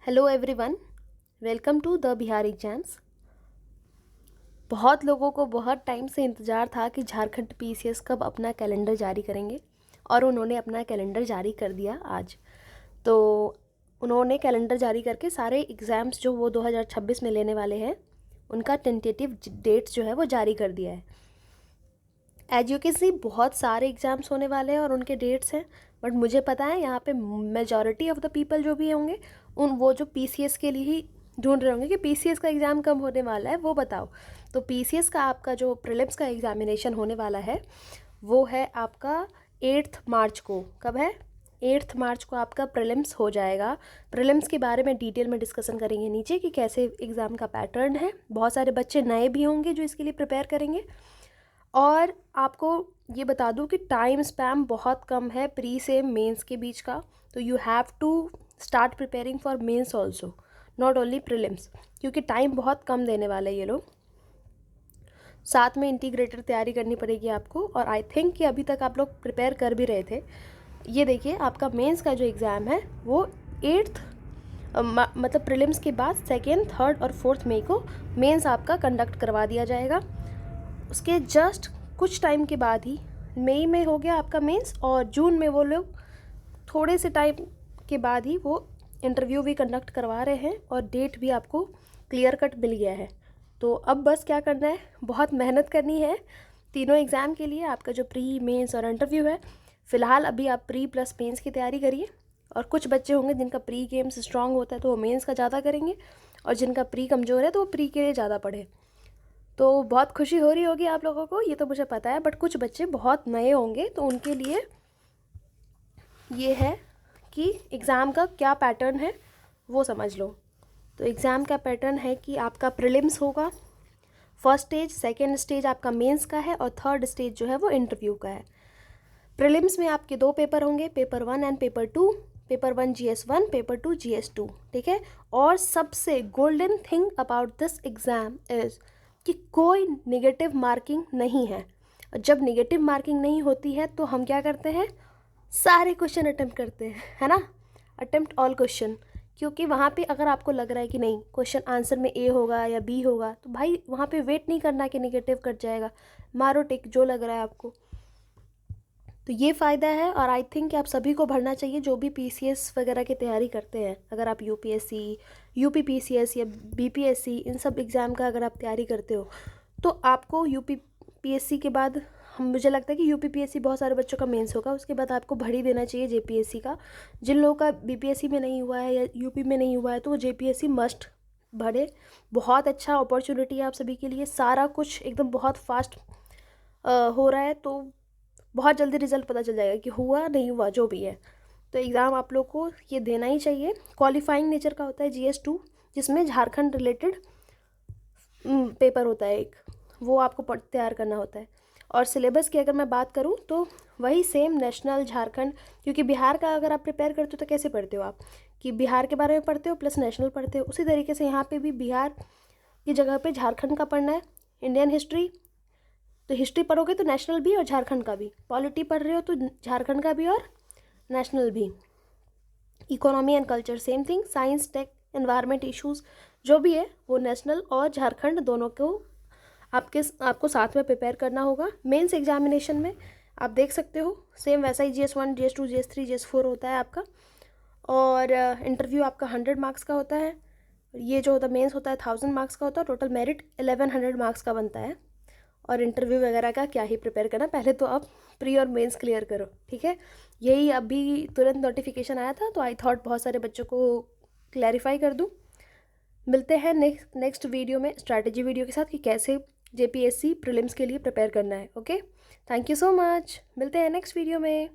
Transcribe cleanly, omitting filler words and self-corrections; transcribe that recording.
Hello everyone, welcome to the Bihar exams. बहुत लोगों को बहुत टाइम से इंतज़ार था कि झारखंड पीसीएस कब अपना कैलेंडर जारी करेंगे और उन्होंने अपना कैलेंडर जारी कर दिया आज। तो उन्होंने कैलेंडर जारी करके सारे एग्ज़ाम्स जो वो 2026 में लेने वाले हैं उनका टेंटेटिव डेट्स जो है वो जारी कर दिया है। एजुकेसी बहुत सारे एग्ज़ाम्स होने वाले हैं और उनके डेट्स हैं, बट मुझे पता है यहाँ पे मेजॉरिटी ऑफ द पीपल जो भी होंगे वो जो पीसीएस के लिए ही ढूंढ रहे होंगे कि पीसीएस का एग्ज़ाम कब होने वाला है वो बताओ। तो पीसीएस का आपका जो प्रीलिम्स का एग्ज़ामिनेशन होने वाला है वो है आपका 8 मार्च को। कब है? 8 मार्च को आपका प्रीलिम्स हो जाएगा। प्रीलिम्स के बारे में डिटेल में डिस्कशन करेंगे नीचे कि कैसे एग्ज़ाम का पैटर्न है। बहुत सारे बच्चे नए भी होंगे जो इसके लिए प्रिपेयर करेंगे। और आपको ये बता दूं कि टाइम स्पैम बहुत कम है प्री से मेंस के बीच का। तो you have to start preparing for mains also, not only prelims, क्योंकि टाइम बहुत कम देने वाले ये लोग। साथ में इंटीग्रेटेड तैयारी करनी पड़ेगी आपको। और आई थिंक कि अभी तक आप लोग प्रिपेयर कर भी रहे थे। ये देखिए, आपका मेंस का जो एग्ज़ाम है वो 8th मतलब प्रीलिम्स के बाद 2nd, 3rd और 4th मई को मेंस आपका कंडक्ट करवा दिया जाएगा। उसके जस्ट कुछ टाइम के बाद ही मई में हो गया आपका मेंस, और जून में वो लोग थोड़े से टाइम के बाद ही वो इंटरव्यू भी कंडक्ट करवा रहे हैं और डेट भी आपको क्लियर कट मिल गया है। तो अब बस क्या करना है, बहुत मेहनत करनी है तीनों एग्ज़ाम के लिए। आपका जो प्री, मेंस और इंटरव्यू है, फ़िलहाल अभी आप प्री प्लस मेंस की तैयारी करिए। और कुछ बच्चे होंगे जिनका प्री गेम्स स्ट्रांग होता है तो वो मेंस का ज़्यादा करेंगे, और जिनका प्री कमज़ोर है तो वो प्री के लिए ज़्यादा पढ़े। तो बहुत खुशी हो रही होगी आप लोगों को, ये तो मुझे पता है, बट कुछ बच्चे बहुत नए होंगे तो उनके लिए ये है कि एग्ज़ाम का क्या पैटर्न है वो समझ लो। तो एग्ज़ाम का पैटर्न है कि आपका प्रीलिम्स होगा, फर्स्ट स्टेज, सेकेंड स्टेज आपका मेंस का है, और थर्ड स्टेज जो है वो इंटरव्यू का है। प्रीलिम्स में आपके 2 पेपर होंगे, paper 1 and paper 2। Paper 1 GS1, paper 2 GS2, ठीक है। और सबसे golden thing about this exam is कि कोई नेगेटिव मार्किंग नहीं है। और जब नेगेटिव मार्किंग नहीं होती है तो हम क्या करते हैं, सारे क्वेश्चन अटेम्प्ट करते हैं, है ना। अटेम्प्ट ऑल क्वेश्चन, क्योंकि वहाँ पे अगर आपको लग रहा है कि नहीं क्वेश्चन आंसर में ए होगा या बी होगा तो भाई वहाँ पे वेट नहीं करना कि नेगेटिव कट जाएगा, मारो टिक जो लग रहा है आपको। तो ये फ़ायदा है, और आई थिंक कि आप सभी को भरना चाहिए जो भी पीसीएस वगैरह की तैयारी करते हैं। अगर आप यूपीएससी, यूपीपीसीएस या बीपीएससी इन सब एग्ज़ाम का अगर आप तैयारी करते हो तो आपको यूपीपीएससी के बाद मुझे लगता है कि यूपीपीएससी बहुत सारे बच्चों का मेंस होगा, उसके बाद आपको भर ही देना चाहिए जेपीएससी का। जिन लोगों का बीपीएससी में नहीं हुआ है या यूपी में नहीं हुआ है तो वो जेपीएससी मस्ट भरे। बहुत अच्छा अपॉर्चुनिटी है आप सभी के लिए, सारा कुछ एकदम बहुत फास्ट हो रहा है, तो बहुत जल्दी रिजल्ट पता चल जाएगा कि हुआ नहीं हुआ जो भी है। तो एग्ज़ाम आप लोग को ये देना ही चाहिए। क्वालिफाइंग नेचर का होता है GS2, जिसमें झारखंड रिलेटेड पेपर होता है एक, वो आपको तैयार करना होता है। और सिलेबस की अगर मैं बात करूँ तो वही सेम नेशनल, झारखंड, क्योंकि बिहार का अगर आप प्रिपेयर करते हो तो कैसे पढ़ते हो आप, कि बिहार के बारे में पढ़ते हो प्लस नेशनल पढ़ते हो, उसी तरीके से यहाँ पे भी बिहार की जगह पे झारखंड का पढ़ना है। इंडियन हिस्ट्री, तो हिस्ट्री पढ़ोगे तो नेशनल भी और झारखंड का भी। पॉलिटी पढ़ रहे हो तो झारखंड का भी और नेशनल भी। Economy and culture same thing. Science, tech, environment issues जो भी है वो नेशनल और झारखंड दोनों को आपको साथ में प्रिपेयर करना होगा। मेंस एग्जामिनेशन में आप देख सकते हो सेम वैसा ही GS1, GS2, GS3, GS4 होता है आपका। और इंटरव्यू आपका 100 मार्क्स का होता है। ये जो होता है मेंस होता है 1000 मार्क्स का होता है। टोटल मेरिट 1100 मार्क्स का बनता है। और इंटरव्यू वगैरह का क्या ही प्रिपेयर करना, पहले तो आप प्री और मेंस क्लियर करो, ठीक है। यही अभी तुरंत नोटिफिकेशन आया था तो आई थॉट बहुत सारे बच्चों को क्लैरिफाई कर दूं। मिलते हैं नेक्स्ट वीडियो में स्ट्रैटेजी वीडियो के साथ कि कैसे जेपीएससी प्रीलिम्स के लिए प्रिपेयर करना है। Okay, thank you so much, मिलते हैं नेक्स्ट वीडियो में।